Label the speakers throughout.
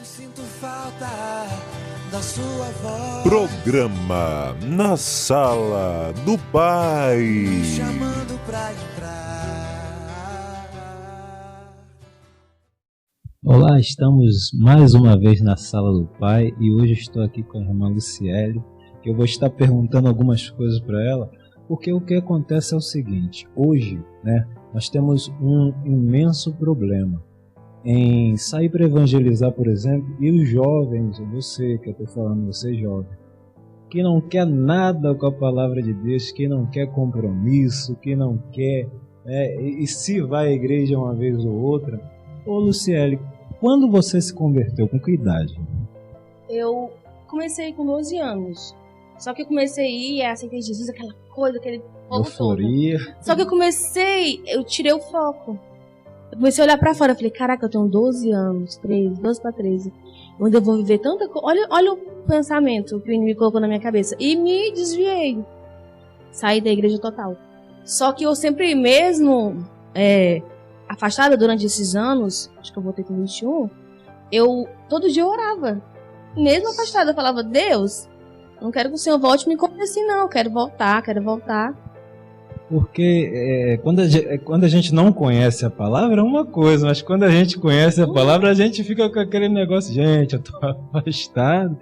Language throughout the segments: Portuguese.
Speaker 1: Sinto falta da sua voz.
Speaker 2: Programa Na Sala do Pai.
Speaker 1: Me chamando pra entrar.
Speaker 3: Olá, estamos mais uma vez na Sala do Pai e hoje estou aqui com a irmã Luciele, que eu vou estar perguntando algumas coisas para ela, porque o que acontece é o seguinte: hoje, nós temos um imenso problema em sair para evangelizar, por exemplo, e os jovens, você que eu estou falando, você jovem, que não quer nada com a palavra de Deus, que não quer compromisso, que não quer, e se vai à igreja uma vez ou outra. Ô Luciele, quando você se converteu, com que idade?
Speaker 4: Eu comecei com 12 anos, só que eu comecei a ir, aceitei Jesus, aquela coisa, aquele fogo
Speaker 3: Euforia.
Speaker 4: todo. Só que eu tirei o foco. Eu comecei a olhar pra fora, eu falei, caraca, eu tenho 12 anos, 12 para 13, onde eu vou viver tanta coisa. Olha o pensamento que o inimigo colocou na minha cabeça. E me desviei. Saí da igreja total. Só que eu sempre, mesmo afastada durante esses anos, acho que eu voltei com 21, todo dia eu orava. Mesmo afastada, eu falava, Deus, não quero que o Senhor volte e me conte assim, não, eu quero voltar.
Speaker 3: Porque quando a gente não conhece a palavra é uma coisa, mas quando a gente conhece a palavra, a gente fica com aquele negócio, gente, eu estou afastado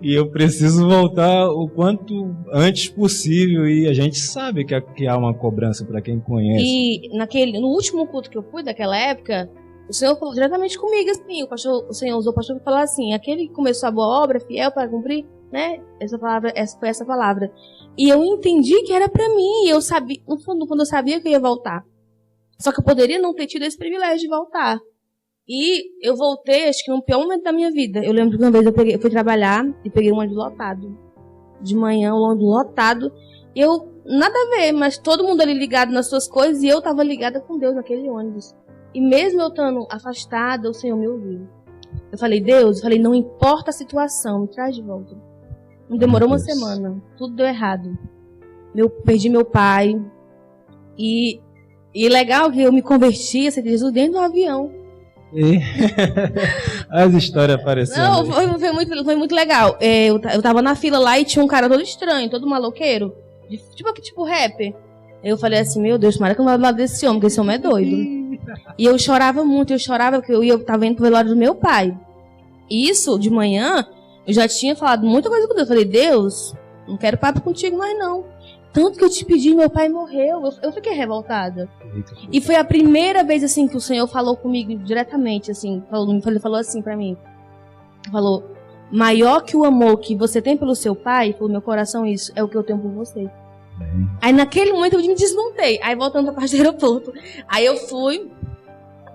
Speaker 3: e eu preciso voltar o quanto antes possível, e a gente sabe que há uma cobrança para quem conhece.
Speaker 4: E no último culto que eu fui daquela época, o Senhor falou diretamente comigo, assim, o Senhor usou o pastor para falar assim, aquele que começou a boa obra, fiel para cumprir, essa foi essa palavra. E eu entendi que era pra mim. Eu sabia, no fundo, quando eu sabia que eu ia voltar. Só que eu poderia não ter tido esse privilégio de voltar. E eu voltei, acho que no pior momento da minha vida. Eu lembro que uma vez eu fui trabalhar e peguei um ônibus lotado. De manhã, um ônibus lotado. Nada a ver, mas todo mundo ali ligado nas suas coisas e eu tava ligada com Deus naquele ônibus. E mesmo eu estando afastada, o Senhor me ouviu. Eu falei, Deus, não importa a situação, me traz de volta. Não demorou uma semana, tudo deu errado. Perdi meu pai. E legal que eu me converti a Jesus dentro do avião.
Speaker 3: As histórias aparecendo.
Speaker 4: Não, foi muito legal. Eu tava na fila lá e tinha um cara todo estranho, todo maloqueiro. Tipo rapper. Eu falei assim, meu Deus, tomara que eu não vá do lado desse homem, porque esse homem é doido. E eu chorava muito, porque eu tava indo pro velório do meu pai. E isso, de manhã, eu já tinha falado muita coisa com Deus. Eu falei, Deus, não quero papo contigo mais não. Tanto que eu te pedi, meu pai morreu. Eu fiquei revoltada. E foi a primeira vez, assim, que o Senhor falou comigo diretamente, assim. Ele falou assim pra mim. Falou, maior que o amor que você tem pelo seu pai, pelo meu coração, isso é o que eu tenho por você. Aí naquele momento eu me desmontei. Aí voltando pra parte do aeroporto. Aí eu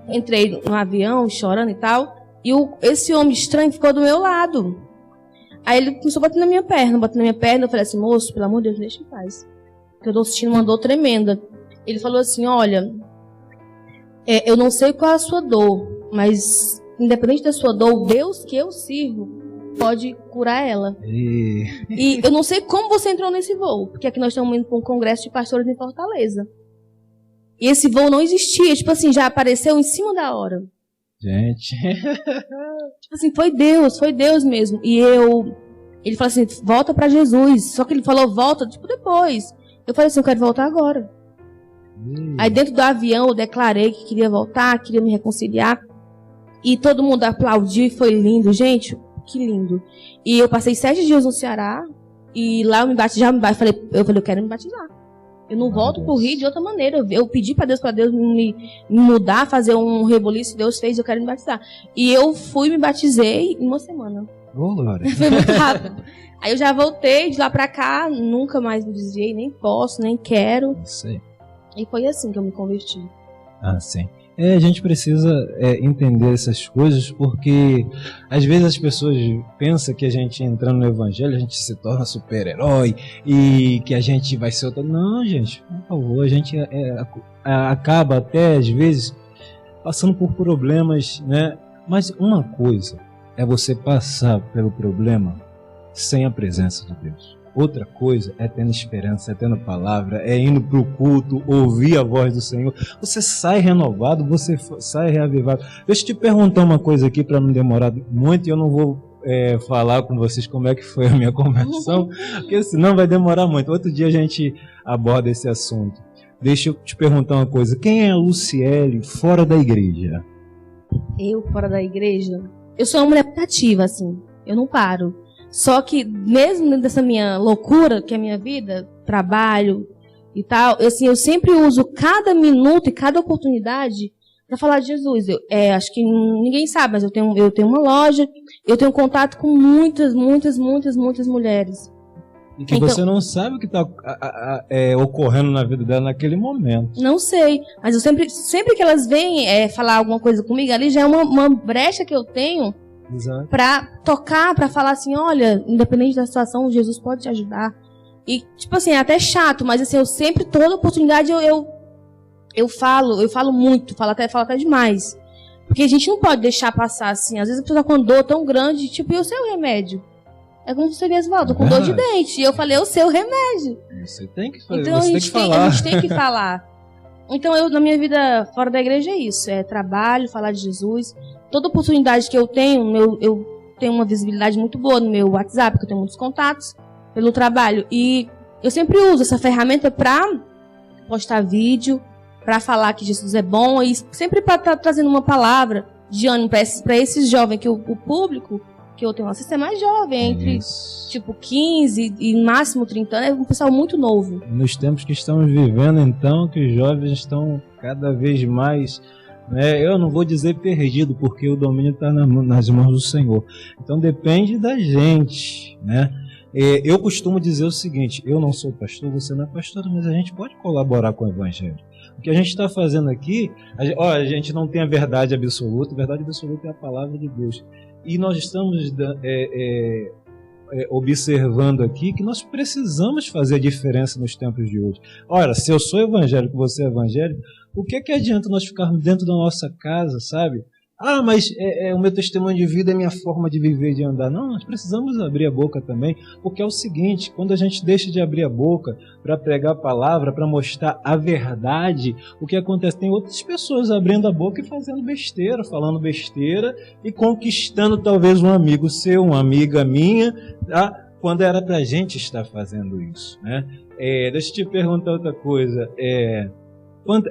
Speaker 4: entrei no avião, chorando e tal. E esse homem estranho ficou do meu lado. Aí ele começou a bater na minha perna. Eu falei assim, moço, pelo amor de Deus, deixa em paz. Porque eu tô sentindo uma dor tremenda. Ele falou assim, olha, eu não sei qual é a sua dor, mas independente da sua dor, o Deus que eu sirvo pode curar ela. E eu não sei como você entrou nesse voo, porque aqui nós estamos indo para um congresso de pastores em Fortaleza. E esse voo não existia, já apareceu em cima da hora.
Speaker 3: Gente.
Speaker 4: Foi Deus mesmo. E ele falou assim, volta pra Jesus. Só que ele falou, volta, depois. Eu falei assim, eu quero voltar agora. Aí dentro do avião eu declarei que queria voltar, queria me reconciliar. E todo mundo aplaudiu e foi lindo. Gente, que lindo. E eu passei 7 dias no Ceará. E lá eu falei, eu quero me batizar. Eu não volto pro Rio de outra maneira. Eu pedi pra Deus me mudar, fazer um reboliço. Deus fez, eu quero me batizar. E eu me batizei em uma semana.
Speaker 3: Glória.
Speaker 4: Foi muito rápido. Aí eu já voltei de lá pra cá, nunca mais me desviei, nem posso, nem quero.
Speaker 3: Sei.
Speaker 4: E foi assim que eu me converti.
Speaker 3: Ah, sim. A gente precisa entender essas coisas, porque às vezes as pessoas pensam que a gente entrando no evangelho, a gente se torna super-herói e que a gente vai ser outra. Não, gente, por favor, a gente acaba até às vezes passando por problemas, Mas uma coisa é você passar pelo problema sem a presença de Deus. Outra coisa é tendo esperança, é tendo palavra, é indo para o culto, ouvir a voz do Senhor. Você sai renovado, você sai reavivado. Deixa eu te perguntar uma coisa aqui para não demorar muito, e eu não vou falar com vocês como é que foi a minha conversão, porque senão vai demorar muito. Outro dia a gente aborda esse assunto. Deixa eu te perguntar uma coisa. Quem é a Luciele fora da igreja?
Speaker 4: Eu, fora da igreja? Eu sou uma mulher ativa, assim. Eu não paro. Só que, mesmo dentro dessa minha loucura, que é a minha vida, trabalho e tal, eu sempre uso cada minuto e cada oportunidade para falar de Jesus. Acho que ninguém sabe, mas eu tenho uma loja, eu tenho contato com muitas mulheres.
Speaker 3: E que então, você não sabe o que está ocorrendo na vida dela naquele momento.
Speaker 4: Não sei, mas eu sempre que elas vêm falar alguma coisa comigo, ali já é uma brecha que eu tenho para tocar, para falar assim, olha, independente da situação, Jesus pode te ajudar. E, tipo assim, é até chato, mas assim, eu sempre, toda oportunidade, eu falo muito, falo até demais. Porque a gente não pode deixar passar assim. Às vezes a pessoa tá com dor tão grande, tipo, e o seu remédio? É como você mesmo falou, tô com dor de dente. E eu falei, o seu remédio.
Speaker 3: Você tem que fazer,
Speaker 4: então, a gente tem que falar. Então, na minha vida fora da igreja é isso. É trabalho, falar de Jesus. Toda oportunidade que eu tenho, eu tenho uma visibilidade muito boa no meu WhatsApp, porque eu tenho muitos contatos pelo trabalho. E eu sempre uso essa ferramenta pra postar vídeo, pra falar que Jesus é bom. E sempre pra estar trazendo uma palavra de ânimo pra esses jovens, que o público que eu tenho acesso é mais jovem, entre tipo 15 e máximo 30 anos, é um pessoal muito novo.
Speaker 3: Nos tempos que estamos vivendo, então, que os jovens estão cada vez mais, eu não vou dizer perdido, porque o domínio está nas mãos do Senhor. Então depende da gente, né? Eu costumo dizer o seguinte, eu não sou pastor, você não é pastor, mas a gente pode colaborar com o Evangelho. O que a gente está fazendo aqui, a gente não tem a verdade absoluta é a palavra de Deus. E nós estamos observando aqui que nós precisamos fazer a diferença nos tempos de hoje. Ora, se eu sou evangélico, você é evangélico, o que adianta nós ficarmos dentro da nossa casa, sabe? Ah, mas o meu testemunho de vida é minha forma de viver e de andar. Não, nós precisamos abrir a boca também, porque é o seguinte, quando a gente deixa de abrir a boca para pregar a palavra, para mostrar a verdade, o que acontece? Tem outras pessoas abrindo a boca e fazendo besteira, falando besteira e conquistando talvez um amigo seu, uma amiga minha, tá? Quando era para a gente estar fazendo isso, né? Deixa eu te perguntar outra coisa,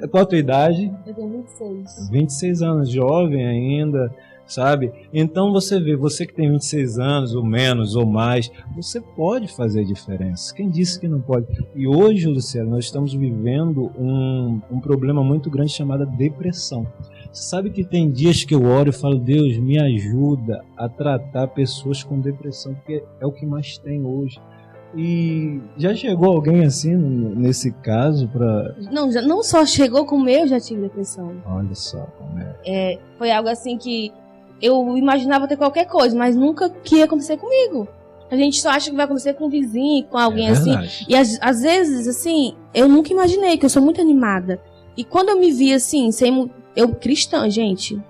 Speaker 3: qual a tua idade?
Speaker 4: Eu tenho 26.
Speaker 3: 26 anos, jovem ainda, sabe? Então você vê, você que tem 26 anos, ou menos, ou mais, você pode fazer diferença. Quem disse que não pode? E hoje, Luciano, nós estamos vivendo um problema muito grande chamado depressão. Você sabe que tem dias que eu oro e falo, Deus, me ajuda a tratar pessoas com depressão, porque é o que mais tem hoje. E já chegou alguém assim nesse caso para?
Speaker 4: Não só chegou, como eu já tive depressão.
Speaker 3: Olha só como é.
Speaker 4: Foi algo assim que eu imaginava ter qualquer coisa, mas nunca que ia acontecer comigo. A gente só acha que vai acontecer com um vizinho, com alguém assim. E às vezes, assim, eu nunca imaginei, que eu sou muito animada. E quando eu me vi assim, eu cristã, gente,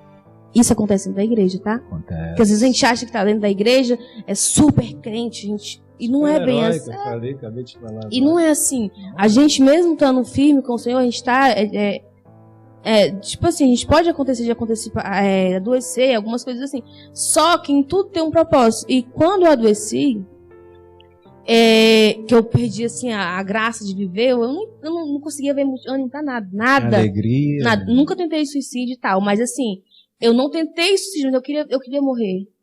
Speaker 4: isso acontece dentro da igreja, tá?
Speaker 3: Acontece.
Speaker 4: Porque às vezes a gente acha que tá dentro da igreja, é super crente, gente. E não é bem assim.
Speaker 3: Acabei de falar.
Speaker 4: E não é assim. A gente mesmo estando firme com o Senhor, a gente tá... tipo assim, a gente pode acontecer adoecer, algumas coisas assim. Só que em tudo tem um propósito. E quando eu adoeci, que eu perdi assim, a graça de viver, eu não conseguia ver ânimo pra nada. Nada.
Speaker 3: Alegria.
Speaker 4: Nada. Nunca tentei suicídio e tal. Mas assim, eu não tentei suicídio, mas eu queria morrer.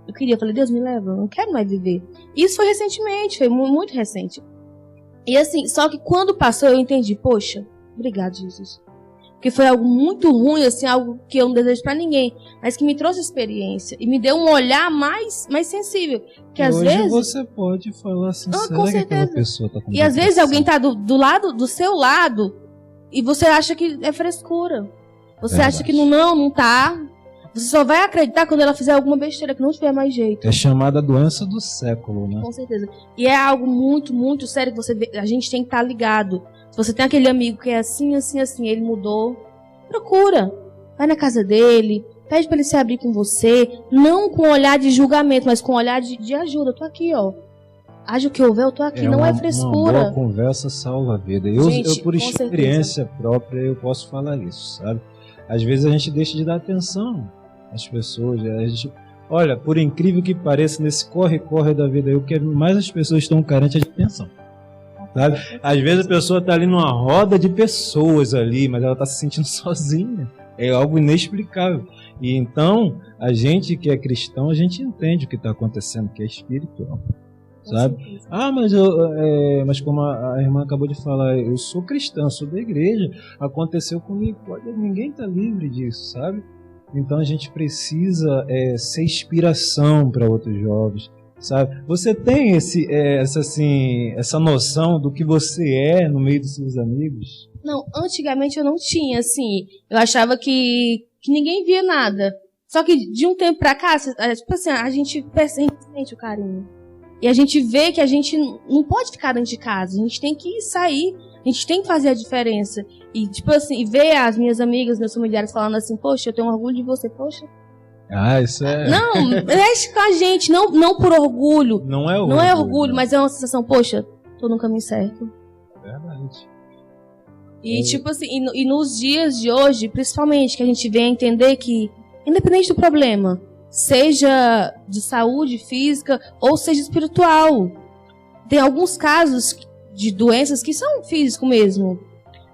Speaker 4: Eu falei, Deus me leva, eu não quero mais viver. Isso foi recentemente, foi muito recente. E assim, só que quando passou eu entendi, poxa, obrigado, Jesus. Porque foi algo muito ruim, assim, algo que eu não desejo pra ninguém, mas que me trouxe experiência e me deu um olhar mais sensível. Que às
Speaker 3: hoje
Speaker 4: vezes
Speaker 3: você pode falar assim,
Speaker 4: com certeza.
Speaker 3: Que aquela pessoa tá com
Speaker 4: e às vezes alguém tá do seu lado e você acha que é frescura. Você acha que não tá. Você só vai acreditar quando ela fizer alguma besteira, que não tiver mais jeito.
Speaker 3: É chamada doença do século, né?
Speaker 4: Com certeza. E é algo muito, muito sério que a gente tem que estar ligado. Se você tem aquele amigo que é assim, assim, assim, ele mudou, procura. Vai na casa dele, pede pra ele se abrir com você. Não com olhar de julgamento, mas com olhar de ajuda. Eu tô aqui, ó. haja o que houver, eu tô aqui, não é frescura.
Speaker 3: Uma boa conversa salva a vida. Eu, por experiência própria, eu posso falar isso, sabe? Às vezes a gente deixa de dar atenção às pessoas. Olha, por incrível que pareça, nesse corre-corre da vida, o que mais as pessoas estão carentes é de atenção. Sabe? Às vezes a pessoa está ali numa roda de pessoas ali, mas ela está se sentindo sozinha. É algo inexplicável. E então, a gente que é cristão, a gente entende o que está acontecendo, que é espiritual. Sabe? Mas como a irmã acabou de falar, eu sou cristã, sou da igreja, aconteceu comigo, ninguém está livre disso, sabe? Então a gente precisa ser inspiração para outros jovens, sabe? Você tem essa noção do que você é no meio dos seus amigos?
Speaker 4: Não, antigamente eu não tinha, assim, eu achava que ninguém via nada. Só que de um tempo pra cá, tipo assim, a gente sente o carinho. E a gente vê que a gente não pode ficar dentro de casa, a gente tem que sair, a gente tem que fazer a diferença. E, tipo assim, ver as minhas amigas, meus familiares falando assim, poxa, eu tenho orgulho de você, poxa.
Speaker 3: Isso é...
Speaker 4: Não, mexe com a gente, não por orgulho.
Speaker 3: Não é orgulho.
Speaker 4: Não é orgulho, mas é uma sensação, poxa, tô no caminho certo.
Speaker 3: Verdade.
Speaker 4: E, tipo assim, e nos dias de hoje, principalmente, que a gente vem a entender que, independente do problema, seja de saúde física ou seja espiritual, tem alguns casos de doenças que são físicos mesmo,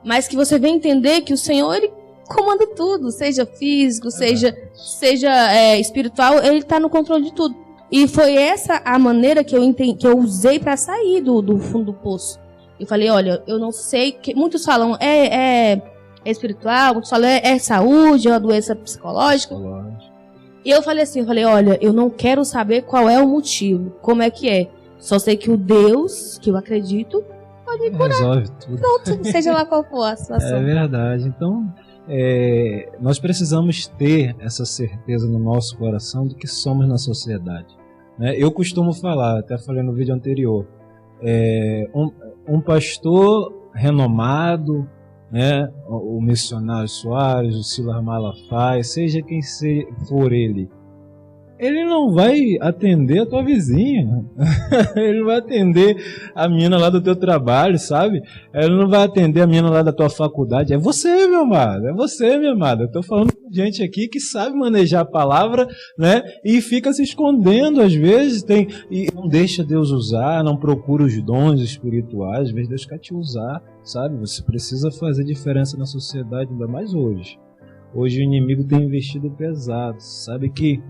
Speaker 4: mas que você vem entender que o Senhor, Ele comanda tudo, seja físico, seja espiritual, Ele está no controle de tudo. E foi essa a maneira que eu usei para sair do fundo do poço. Eu falei, olha, eu não sei, que muitos falam é espiritual, muitos falam é saúde, é uma doença psicológica. E eu falei assim, olha, eu não quero saber qual é o motivo, como é que é. Só sei que o Deus, que eu acredito, pode me curar.
Speaker 3: Resolve tudo.
Speaker 4: Pronto, seja lá qual for a situação.
Speaker 3: É verdade. Então, nós precisamos ter essa certeza no nosso coração do que somos na sociedade. Né? Eu costumo falar, até falei no vídeo anterior, um pastor renomado, né, o missionário Soares, o Silas Malafaia, seja quem for ele não vai atender a tua vizinha, ele não vai atender a menina lá do teu trabalho, sabe? Ele não vai atender a menina lá da tua faculdade. É você, meu amado, é você, minha amada. Eu tô falando com gente aqui que sabe manejar a palavra, né? E fica se escondendo às vezes, e não deixa Deus usar, não procura os dons espirituais, às vezes Deus quer te usar, sabe? Você precisa fazer diferença na sociedade, ainda mais hoje. Hoje o inimigo tem investido pesado, sabe que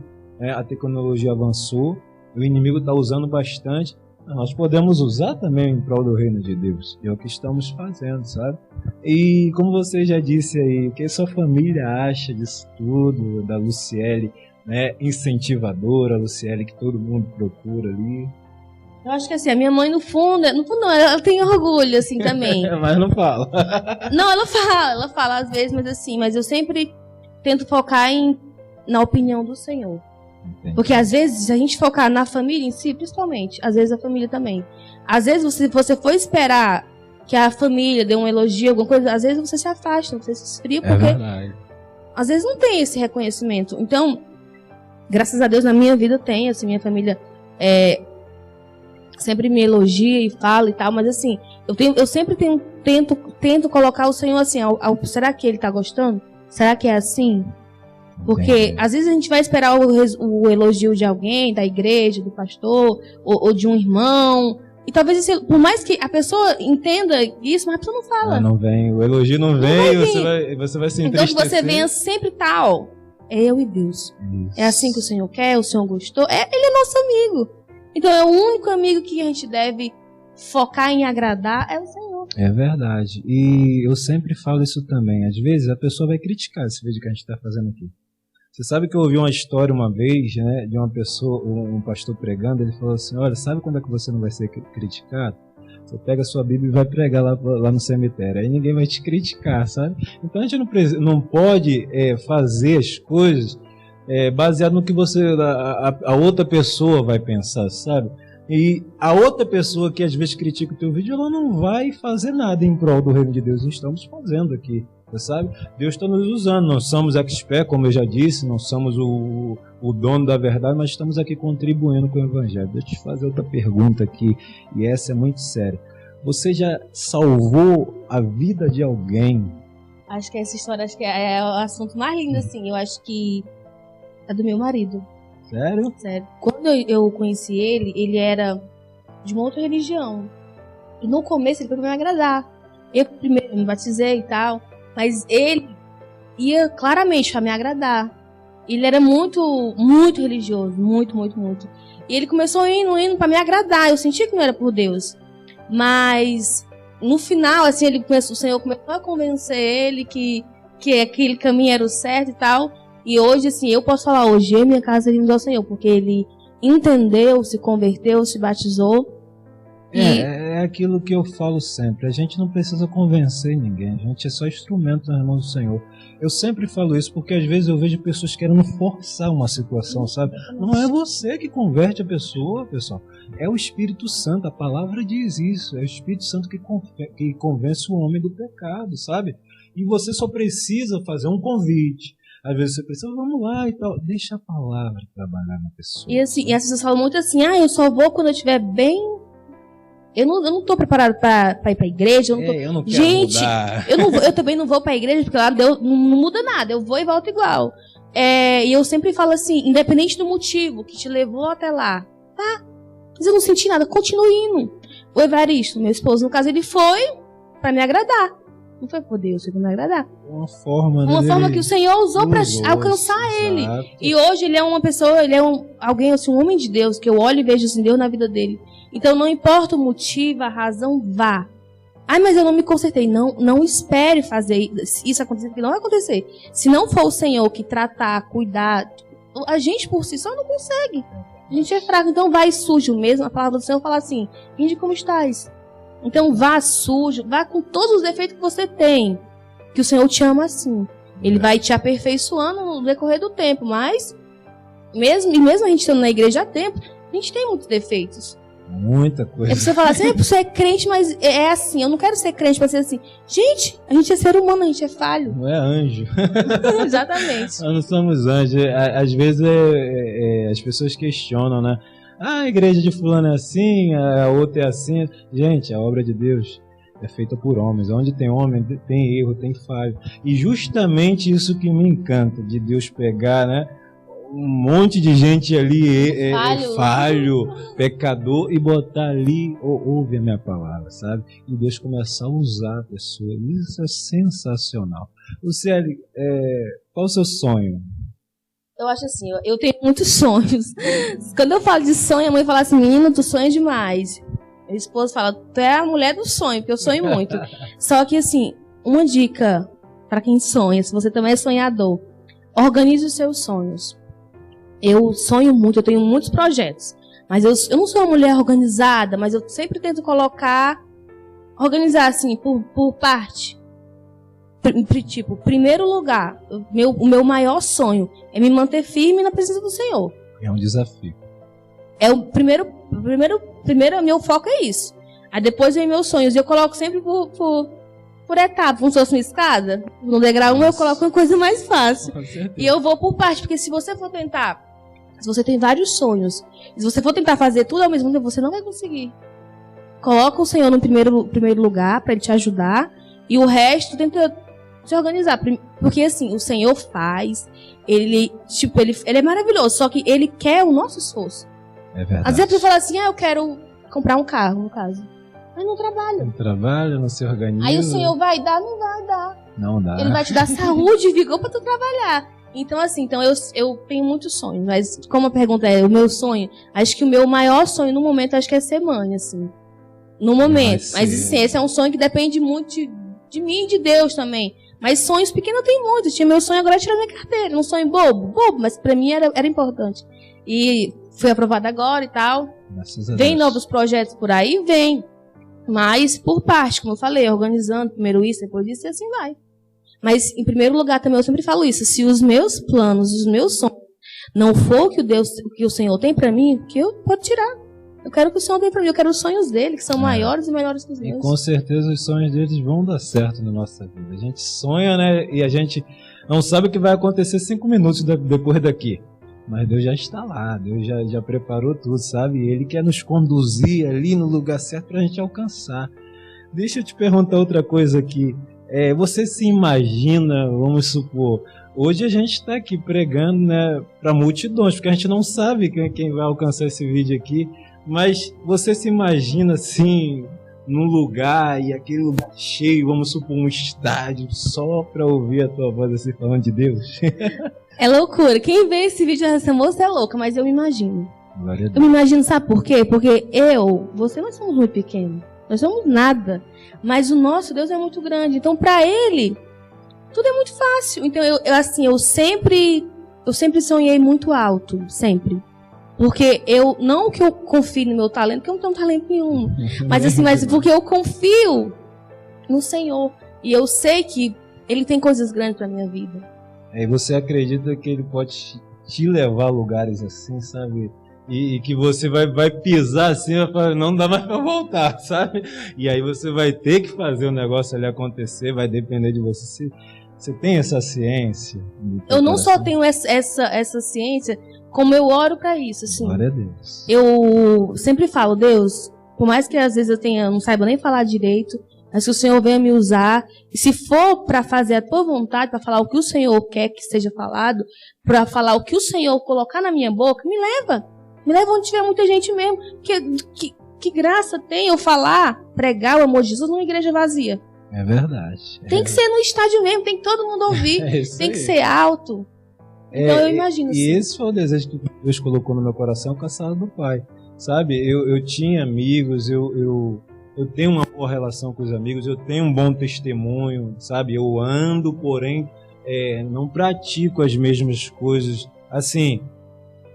Speaker 3: a tecnologia avançou, o inimigo está usando bastante, nós podemos usar também em prol do reino de Deus, é o que estamos fazendo, sabe? E como você já disse aí, o que a sua família acha disso tudo, da Luciele, né, incentivadora, a Luciele que todo mundo procura ali?
Speaker 4: Eu acho que assim, a minha mãe no fundo não, ela tem orgulho assim também.
Speaker 3: Mas não fala.
Speaker 4: Não, ela fala às vezes, mas eu sempre tento focar na opinião do Senhor. Entendi. Porque às vezes, se a gente focar na família em si, principalmente, às vezes a família também. Às vezes, se você for esperar que a família dê um elogio, alguma coisa, às vezes você se afasta, você se esfria, porque às vezes não tem esse reconhecimento. Então, graças a Deus, na minha vida tem, assim, minha família sempre me elogia e fala e tal, mas assim, eu sempre tento colocar o Senhor assim, será que Ele tá gostando? Será que é assim? Porque às vezes a gente vai esperar o elogio de alguém, da igreja, do pastor, ou de um irmão. E talvez, por mais que a pessoa entenda isso, mas a pessoa não fala.
Speaker 3: Não vem, o elogio não vem, você vai se entristecer.
Speaker 4: Então que você venha sempre tal. É eu e Deus. Isso. É assim que o Senhor quer, o Senhor gostou. Ele é nosso amigo. Então é o único amigo que a gente deve focar em agradar, é o Senhor.
Speaker 3: É verdade. E eu sempre falo isso também. Às vezes a pessoa vai criticar esse vídeo que a gente está fazendo aqui. Você sabe que eu ouvi uma história uma vez, né, de uma pessoa, um pastor pregando, ele falou assim, olha, sabe quando é que você não vai ser criticado? Você pega a sua Bíblia e vai pregar lá no cemitério, aí ninguém vai te criticar, sabe? Então a gente não pode fazer as coisas baseado no que a outra pessoa vai pensar, sabe? E a outra pessoa que às vezes critica o teu vídeo, ela não vai fazer nada em prol do reino de Deus. Estamos fazendo aqui. certa, sabe? Deus está nos usando, não somos expert, como eu já disse, não somos o dono da verdade, mas estamos aqui contribuindo com o Evangelho. Deixa eu te fazer outra pergunta aqui, e essa é muito séria. Você já salvou a vida de alguém?
Speaker 4: Acho que essa história é o assunto mais lindo, assim. Eu acho que é do meu marido.
Speaker 3: Sério?
Speaker 4: Sério. Quando eu conheci ele, ele era de uma outra religião. E no começo ele foi pra me agradar. Eu primeiro me batizei e tal, mas ele ia claramente pra me agradar. Ele era muito, muito religioso, muito, muito, muito. E ele começou indo pra me agradar. Eu sentia que não era por Deus. Mas no final, assim, o Senhor começou a convencer ele que aquele caminho era o certo e tal. E hoje, assim, eu posso falar, hoje minha casa é ao Senhor, porque ele entendeu, se converteu, se batizou.
Speaker 3: É aquilo que eu falo sempre, a gente não precisa convencer ninguém, a gente é só instrumento nas mãos do Senhor. Eu sempre falo isso porque às vezes eu vejo pessoas querendo forçar uma situação, sabe? Não é você que converte a pessoa, pessoal, é o Espírito Santo, a palavra diz isso, é o Espírito Santo que convence o homem do pecado, sabe? E você só precisa fazer um convite. Às vezes você precisa, vamos lá e tal. Deixa a palavra trabalhar na pessoa.
Speaker 4: E assim, e as pessoas falam muito assim, eu só vou quando eu estiver bem. Eu não tô preparado pra ir pra igreja.
Speaker 3: Eu não quero
Speaker 4: Gente,
Speaker 3: mudar.
Speaker 4: eu também não vou pra igreja, porque lá Deus não muda nada. Eu vou e volto igual. E eu sempre falo assim, independente do motivo que te levou até lá, tá? Mas eu não senti nada, continue indo. O Evaristo, meu esposo, no caso, ele foi pra me agradar. Não foi por Deus, foi pra me agradar.
Speaker 3: Uma forma
Speaker 4: que o Senhor usou pra alcançar ele. E hoje ele é uma pessoa, ele é alguém, assim, um homem de Deus, que eu olho e vejo assim, Deus na vida dele. Então não importa o motivo, a razão, vá. Mas eu não me consertei. Não espere fazer isso acontecer, porque não vai acontecer. Se não for o Senhor que tratar, cuidar, a gente por si só não consegue. A gente é fraco, então vai sujo mesmo. A palavra do Senhor fala assim, vinde como estás. Então vá sujo, vá com todos os defeitos que você tem. Que o Senhor te ama assim. Ele vai te aperfeiçoando no decorrer do tempo, mas mesmo a gente estando na igreja há tempo, a gente tem muitos defeitos.
Speaker 3: Muita coisa.
Speaker 4: É pra você falar assim, você é crente, mas é assim. Eu não quero ser crente pra ser assim. Gente, a gente é ser humano, a gente é falho.
Speaker 3: Não é anjo.
Speaker 4: Exatamente.
Speaker 3: Nós não somos anjos. Às vezes as pessoas questionam, né? A igreja de fulano é assim, a outra é assim. Gente, a obra de Deus é feita por homens. Onde tem homem, tem erro, tem falho. E justamente isso que me encanta, de Deus pegar, né? Um monte de gente ali falho, pecador, e botar ali, ouve a minha palavra, sabe? E Deus começar a usar a pessoa. Isso é sensacional. Luciele, qual o seu sonho?
Speaker 4: Eu acho assim, eu tenho muitos sonhos. Quando eu falo de sonho, a mãe fala assim, menina, tu sonha demais. Minha esposa fala, tu é a mulher do sonho, porque eu sonho muito. Só que assim, uma dica para quem sonha, se você também é sonhador, organize os seus sonhos. Eu sonho muito, eu tenho muitos projetos. Mas eu não sou uma mulher organizada, mas eu sempre tento organizar assim, por parte. Tipo, primeiro lugar, o meu maior sonho é me manter firme na presença do Senhor.
Speaker 3: É um desafio.
Speaker 4: Primeiro, meu foco é isso. Aí depois vem meus sonhos. E eu coloco sempre por etapa, como se fosse uma escada. No degrau 1 eu coloco uma coisa mais fácil. E eu vou por parte, porque se você for tentar, se você tem vários sonhos, se você for tentar fazer tudo ao mesmo tempo, você não vai conseguir. Coloca o Senhor no primeiro lugar, para Ele te ajudar, e o resto tenta se organizar. Porque assim, o Senhor faz, Ele é maravilhoso, só que Ele quer o nosso esforço.
Speaker 3: É verdade.
Speaker 4: Às vezes a pessoa fala assim, eu quero comprar um carro, no caso. Mas não trabalha.
Speaker 3: Não trabalha, não se organiza.
Speaker 4: Aí o Senhor vai dar, não vai dar.
Speaker 3: Não dá.
Speaker 4: Ele vai te dar saúde e vigor pra tu trabalhar. Então, assim, eu tenho muitos sonhos. Mas como a pergunta é o meu sonho, acho que o meu maior sonho no momento, acho que é ser mãe, assim. No momento. Mas assim, esse é um sonho que depende muito de mim e de Deus também. Mas sonhos pequenos eu tenho muitos. Tinha meu sonho agora é tirar minha carteira. Um sonho bobo, mas pra mim era importante. E fui aprovada agora e tal. Vem novos projetos por aí? Vem. Mas por parte, como eu falei, organizando primeiro isso, depois isso, e assim vai. Mas em primeiro lugar também eu sempre falo isso, se os meus planos, os meus sonhos não for o que o Senhor tem pra mim, que eu pode tirar. Eu quero que o Senhor dê pra mim, eu quero os sonhos dele, que são maiores e melhores que os
Speaker 3: E
Speaker 4: meus.
Speaker 3: com certeza os sonhos deles vão dar certo na nossa vida. A gente sonha, né? E a gente não sabe o que vai acontecer 5 minutos depois daqui. Mas Deus já está lá, Deus já preparou tudo, sabe? E Ele quer nos conduzir ali no lugar certo pra gente alcançar. Deixa eu te perguntar outra coisa aqui. Você se imagina, vamos supor, hoje a gente está aqui pregando, né, para multidões, porque a gente não sabe quem vai alcançar esse vídeo aqui, mas você se imagina assim, num lugar e aquele lugar cheio, vamos supor, um estádio, só para ouvir a tua voz assim falando de Deus?
Speaker 4: É loucura. Quem vê esse vídeo dessa moça é louca, mas eu me imagino.
Speaker 3: Glória a
Speaker 4: Eu
Speaker 3: Deus.
Speaker 4: me imagino, sabe por quê? Porque você, nós somos muito pequenos. Nós somos nada. Mas o nosso Deus é muito grande. Então, para Ele, tudo é muito fácil. Então, eu sempre sonhei muito alto. Sempre. Porque não que eu confie no meu talento, porque eu não tenho talento nenhum. Mas porque eu confio no Senhor. E eu sei que Ele tem coisas grandes para minha vida.
Speaker 3: E você acredita que Ele pode te levar a lugares assim, sabe? E que você vai pisar assim, vai falar, não dá mais pra voltar, sabe? E aí você vai ter que fazer o negócio ali acontecer, vai depender de você. Você tem essa ciência?
Speaker 4: Eu não só tenho essa ciência, como eu oro pra isso, assim.
Speaker 3: Glória a Deus.
Speaker 4: Eu sempre falo, Deus, por mais que às vezes eu não saiba nem falar direito, mas que o Senhor venha me usar, e se for para fazer a tua vontade, para falar o que o Senhor quer que seja falado, para falar o que o Senhor colocar na minha boca, me leva. Me leva onde tiver muita gente mesmo. Que graça tem eu falar, pregar o amor de Jesus numa igreja vazia?
Speaker 3: É verdade.
Speaker 4: Tem que ser no estádio mesmo, tem que todo mundo ouvir. Tem que ser alto. Então eu imagino assim.
Speaker 3: E esse foi o desejo que Deus colocou no meu coração, com a sala do Pai. Sabe, eu tinha amigos, eu tenho uma boa relação com os amigos, eu tenho um bom testemunho, sabe? Eu ando, porém, não pratico as mesmas coisas. Assim,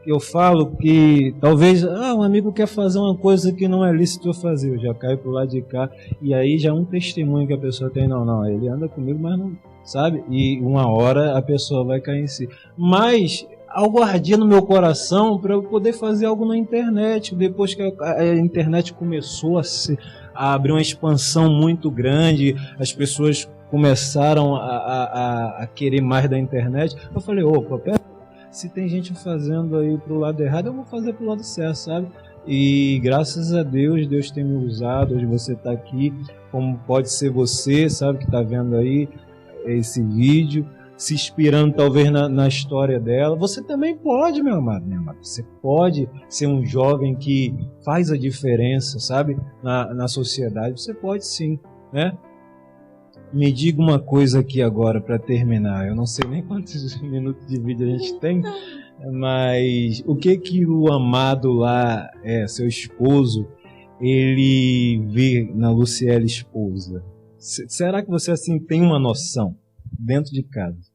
Speaker 3: eu falo que talvez um amigo quer fazer uma coisa que não é lícito eu fazer, eu já caio pro lado de cá, e aí já é um testemunho que a pessoa tem, não, ele anda comigo, mas não, sabe? E uma hora a pessoa vai cair em si. Mas algo ardia no meu coração para eu poder fazer algo na internet, depois que a internet começou a abrir uma expansão muito grande, as pessoas começaram a querer mais da internet, eu falei, opa, pera, se tem gente fazendo aí pro lado errado, eu vou fazer pro lado certo, sabe? E graças a Deus, Deus tem me usado, hoje você tá aqui, como pode ser você, sabe, que tá vendo aí esse vídeo, se inspirando talvez na história dela. Você também pode, meu amado, minha amada. Você pode ser um jovem que faz a diferença, sabe, na sociedade. Você pode sim, né? Me diga uma coisa aqui agora para terminar. Eu não sei nem quantos minutos de vídeo a gente tem, mas o que o amado lá, seu esposo, ele vê na Luciele esposa? Será que você assim tem uma noção dentro de casa?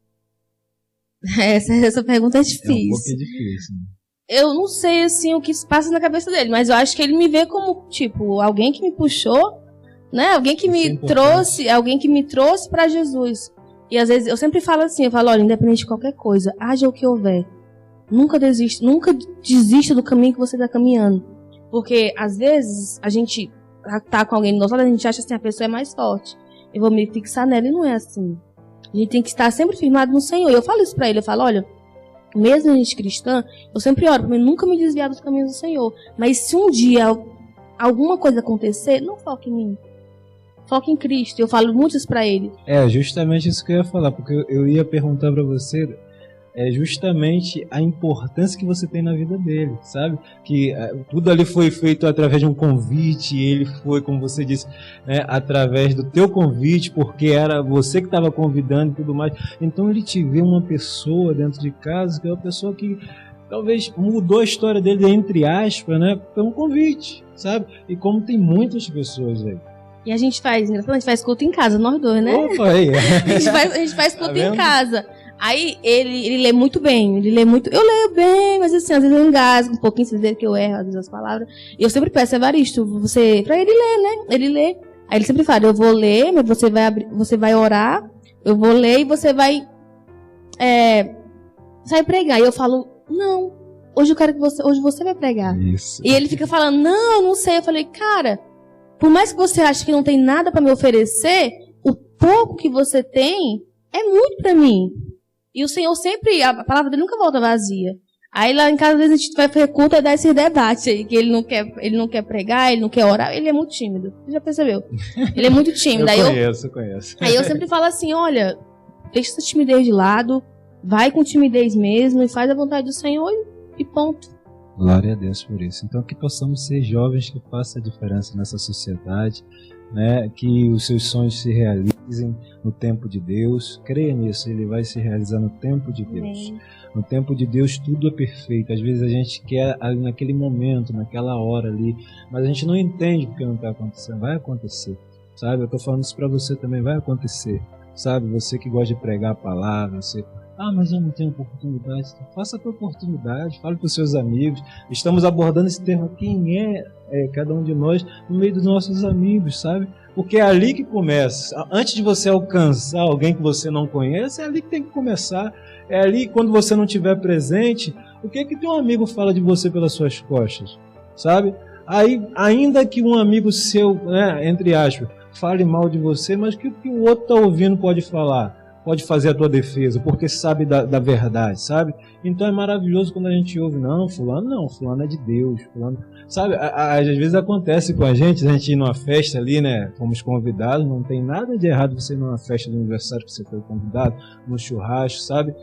Speaker 4: Essa pergunta é difícil.
Speaker 3: É um pouquinho difícil. Né?
Speaker 4: Eu não sei assim o que se passa na cabeça dele, mas eu acho que ele me vê como tipo alguém que me puxou, né? Alguém que me trouxe para Jesus. E às vezes eu sempre falo assim, olha, independente de qualquer coisa, haja o que houver, nunca desista do caminho que você está caminhando, porque às vezes a gente tá com alguém do nosso lado, a gente acha assim, a pessoa é mais forte, eu vou me fixar nela, e não é assim. A gente tem que estar sempre firmado no Senhor. E eu falo isso pra ele, eu falo, olha, mesmo a gente cristã, eu sempre oro pra mim nunca me desviar dos caminhos do Senhor. Mas se um dia alguma coisa acontecer, não foque em mim. Foque em Cristo. Eu falo muito isso pra ele.
Speaker 3: É justamente isso que eu ia falar, porque eu ia perguntar pra você justamente a importância que você tem na vida dele, sabe? Que tudo ali foi feito através de um convite, ele foi, como você disse, através do teu convite, porque era você que estava convidando e tudo mais. Então ele te vê uma pessoa dentro de casa, que é uma pessoa que talvez mudou a história dele, entre aspas, né? Pelo convite, sabe? E como tem muitas pessoas aí.
Speaker 4: E a gente faz culto em casa, nós dois, né?
Speaker 3: Opa, aí.
Speaker 4: a gente faz culto em casa. Aí ele lê muito bem, eu leio bem, mas assim, às vezes eu engasgo um pouquinho, vocês veem que eu erro às vezes as palavras. E eu sempre peço, Evaristo, pra ele ler, né? Ele lê. Aí ele sempre fala, eu vou ler, mas você vai orar, eu vou ler e você vai pregar. E eu falo, não, hoje eu quero que hoje você vai pregar.
Speaker 3: Isso.
Speaker 4: E ele fica falando, não, eu não sei. Eu falei, cara, por mais que você ache que não tem nada para me oferecer, o pouco que você tem é muito para mim. E o Senhor sempre, a palavra dele nunca volta vazia. Aí lá em casa, às vezes a gente vai fazer culto e dá esse debate aí, que ele não quer pregar, ele não quer orar, ele é muito tímido. Você já percebeu? Ele é muito tímido.
Speaker 3: Eu conheço.
Speaker 4: Aí eu sempre falo assim, olha, deixa essa timidez de lado, vai com timidez mesmo e faz a vontade do Senhor e ponto.
Speaker 3: Glória a Deus por isso. Então que possamos ser jovens que façam a diferença nessa sociedade, né? Que os seus sonhos se realizem no tempo de Deus. Creia nisso, ele vai se realizar no tempo de Deus.
Speaker 4: Amém.
Speaker 3: No tempo de Deus tudo é perfeito. Às vezes a gente quer ali naquele momento, naquela hora ali, mas a gente não entende porque não está acontecendo. Vai acontecer, sabe? Eu estou falando isso para você também, vai acontecer, sabe? Você que gosta de pregar a palavra, você... mas eu não tenho oportunidade. Faça a tua oportunidade, fale para os seus amigos. Estamos abordando esse tema, quem é cada um de nós, no meio dos nossos amigos, sabe? Porque é ali que começa. Antes de você alcançar alguém que você não conhece, é ali que tem que começar. É ali, quando você não estiver presente, o que teu amigo fala de você pelas suas costas, sabe? Aí, ainda que um amigo seu, né, entre aspas, fale mal de você, mas o que o outro está ouvindo pode falar? Pode fazer a tua defesa, porque sabe da verdade, sabe? Então é maravilhoso quando a gente ouve, fulano é de Deus, fulano... Sabe, às vezes acontece com a gente ir numa festa ali, né, fomos convidados, não tem nada de errado você ir numa festa de aniversário que você foi convidado, no churrasco, sabe?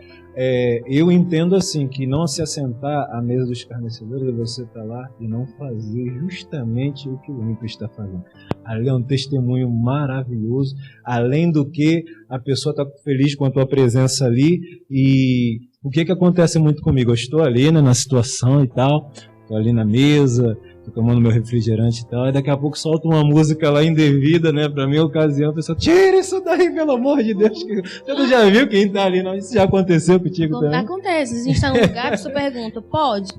Speaker 3: Eu entendo assim, que não se assentar à mesa dos escarnecedores é você estar lá e não fazer justamente o que o ímpio está fazendo. Ali é um testemunho maravilhoso, além do que a pessoa está feliz com a tua presença ali. E o que acontece muito comigo? Eu estou ali, né, na situação e tal, estou ali na mesa, estou tomando meu refrigerante e tal, e daqui a pouco solta uma música lá indevida, né, pra minha ocasião, a pessoa, tira isso daí, pelo amor de Deus. Você já viu quem tá ali, não? Isso já aconteceu contigo também?
Speaker 4: Acontece, a gente tá num lugar, a pessoa pergunta, pode?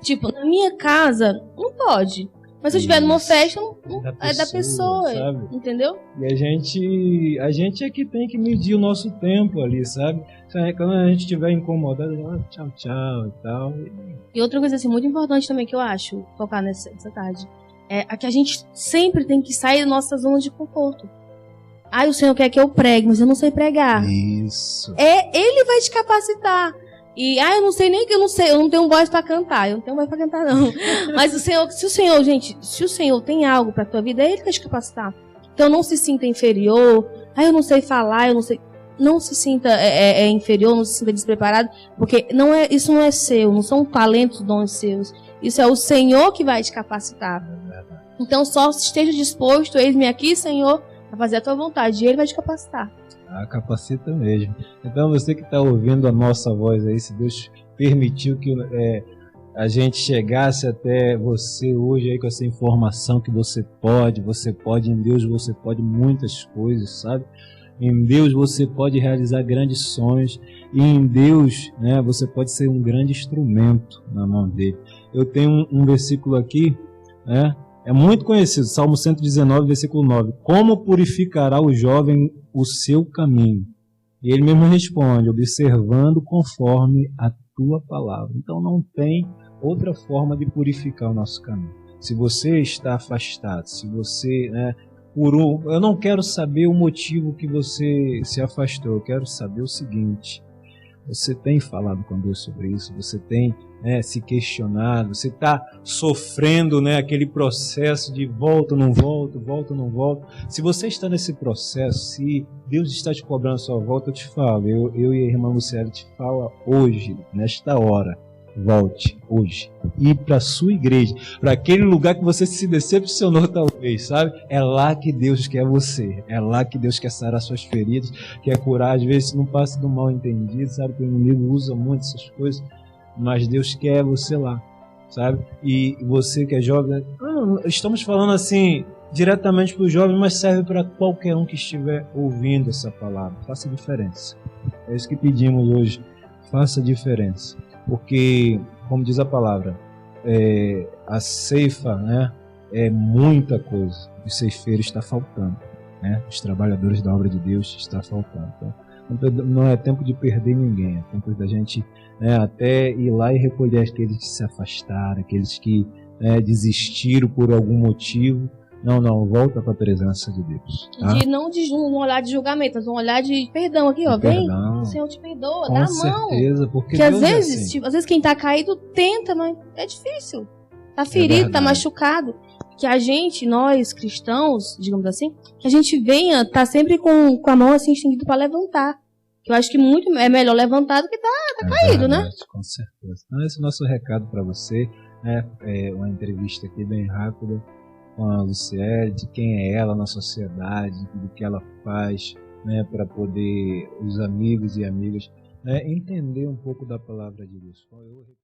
Speaker 4: Tipo, na minha casa, não pode. Mas se eu estiver numa festa, é da pessoa, sabe? Entendeu?
Speaker 3: E a gente é que tem que medir o nosso tempo ali, sabe? Quando a gente estiver incomodado, tchau, tchau e tal.
Speaker 4: E outra coisa assim, muito importante também que eu acho, tocar nessa tarde, é que a gente sempre tem que sair da nossa zona de conforto. O Senhor quer que eu pregue, mas eu não sei pregar.
Speaker 3: Isso.
Speaker 4: Ele vai te capacitar. E, eu não sei nem que eu não tenho voz pra cantar. Eu não tenho voz pra cantar, não. Mas se o Senhor tem algo pra tua vida, é Ele que vai te capacitar. Então não se sinta inferior. Eu não sei falar, eu não sei. Não se sinta inferior, não se sinta despreparado, porque isso não é seu, não são talentos, dons seus. Isso é o Senhor que vai te capacitar. Então só esteja disposto, eis-me aqui, Senhor, a fazer a tua vontade, e Ele vai te capacitar.
Speaker 3: Capacita mesmo. Então você que está ouvindo a nossa voz aí, se Deus permitiu que a gente chegasse até você hoje aí com essa informação que você pode em Deus você pode muitas coisas, sabe? Em Deus você pode realizar grandes sonhos e em Deus, né, você pode ser um grande instrumento na mão dele. Eu tenho um versículo aqui, né? É muito conhecido, Salmo 119, versículo 9. Como purificará o jovem o seu caminho? E ele mesmo responde, observando conforme a tua palavra. Então não tem outra forma de purificar o nosso caminho. Se você está afastado, se você, né, eu não quero saber o motivo que você se afastou, eu quero saber o seguinte: você tem falado com Deus sobre isso? Você tem se questionado? Você está sofrendo, né, aquele processo de volta, não volto, volta, não volto? Se você está nesse processo, se Deus está te cobrando a sua volta, eu te falo, eu e a irmã Luciana te fala hoje, nesta hora, volte hoje. Ir para a sua igreja, para aquele lugar que você se decepcionou talvez, sabe? É lá que Deus quer você. É lá que Deus quer sarar suas feridas, quer curar. Às vezes não passa do mal entendido, sabe? Que o inimigo usa muito essas coisas, mas Deus quer você lá, sabe? E você que é jovem, estamos falando assim diretamente para os jovens, mas serve para qualquer um que estiver ouvindo essa palavra. Faça diferença. É isso que pedimos hoje. Faça diferença. Porque, como diz a palavra, a ceifa, né, é muita coisa. O ceifeiro está faltando, né? Os trabalhadores da obra de Deus está faltando. Então, não é tempo de perder ninguém, é tempo da gente, né, até ir lá e recolher aqueles que se afastaram, aqueles que desistiram por algum motivo. Não, volta para a presença de Deus. Tá?
Speaker 4: Não de um olhar de julgamento, mas um olhar de perdão aqui, ó. Vem, o Senhor te perdoa, dá a mão.
Speaker 3: Com certeza, porque
Speaker 4: às vezes, às vezes quem tá caído tenta, mas é difícil. Tá ferido, tá machucado. Que a gente, nós cristãos, digamos assim, que a gente venha, tá sempre com a mão assim estendida para levantar. Que eu acho que muito é melhor levantar do que tá caído,
Speaker 3: verdade,
Speaker 4: né?
Speaker 3: Com certeza. Então esse é o nosso recado para você. É uma entrevista aqui bem rápida com a Luciele, de quem é ela na sociedade, do que ela faz, né, para poder os amigos e amigas entender um pouco da palavra de Deus.